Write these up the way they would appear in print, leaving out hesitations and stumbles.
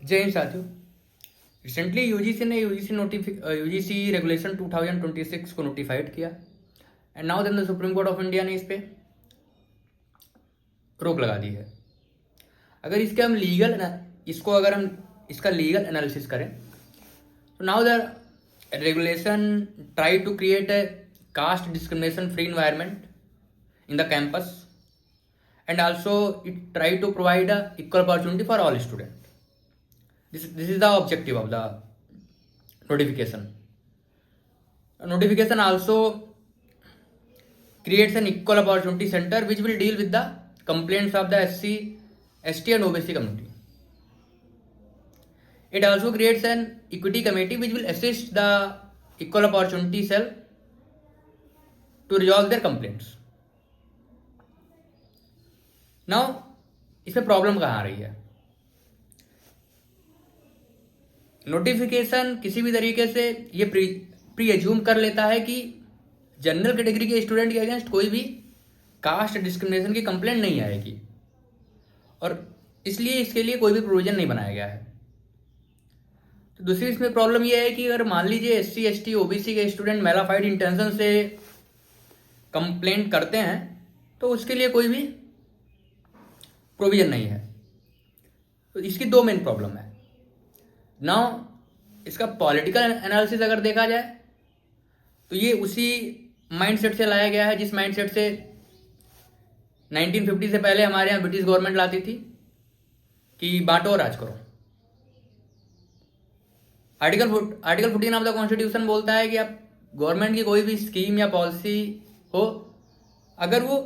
जय हिंद साथियों। रिसेंटली यूजीसी ने यूजीसी रेगुलेशन 2026 को नोटिफाइड किया and now then the supreme court of India ने इस पे रोक लगा दी है। अगर हम इसका लीगल एनालिसिस करें तो now the regulation try to create a caste discrimination free environment in the campus and also it try to provide a equal opportunity for all students. This is the objective of the notification. Notification also creates an equal opportunity center which will deal with the complaints of the SC, ST and OBC community. It also creates an equity committee which will assist the equal opportunity cell to resolve their complaints. Now इसमें problem कहाँ आ रही है? Notification किसी भी तरीके से ये pre assume कर लेता है कि जनरल कैटेगरी के स्टूडेंट के अगेंस्ट कोई भी कास्ट डिस्क्रिमिनेशन की कंप्लेंट नहीं आएगी और इसलिए इसके लिए कोई भी प्रोविजन नहीं बनाया गया है। तो दूसरी इसमें प्रॉब्लम ये है कि अगर मान लीजिए SC, ST, OBC के स्टूडेंट मेलाफाइड इंटेंशन से कंप्लेंट करते हैं तो उसके लिए कोई भी प्रोविजन नहीं है। तो इसकी दो मेन प्रॉब्लम है। नाउ इसका पॉलिटिकल एनालिसिस अगर देखा जाए तो ये उसी माइंडसेट से लाया गया है जिस माइंडसेट से 1950 से पहले हमारे यहाँ ब्रिटिश गवर्नमेंट लाती थी कि बांटो और राज करो। आर्टिकल 14 ऑफ द कॉन्स्टिट्यूशन बोलता है कि आप गवर्नमेंट की कोई भी स्कीम या पॉलिसी हो अगर वो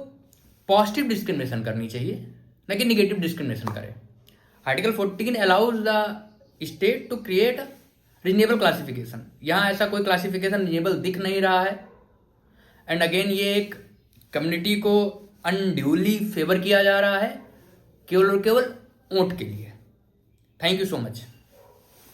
पॉजिटिव डिस्क्रिमिनेशन करनी चाहिए न कि निगेटिव डिस्क्रिमिनेशन करे। Article 14 allows the state to create reasonable classification. यहाँ ऐसा कोई क्लासिफिकेशन रीजनेबल दिख नहीं रहा है एंड अगेन ये एक कम्युनिटी को अनड्यूली फेवर किया जा रहा है केवल और केवल वोट के लिए। Thank you so much.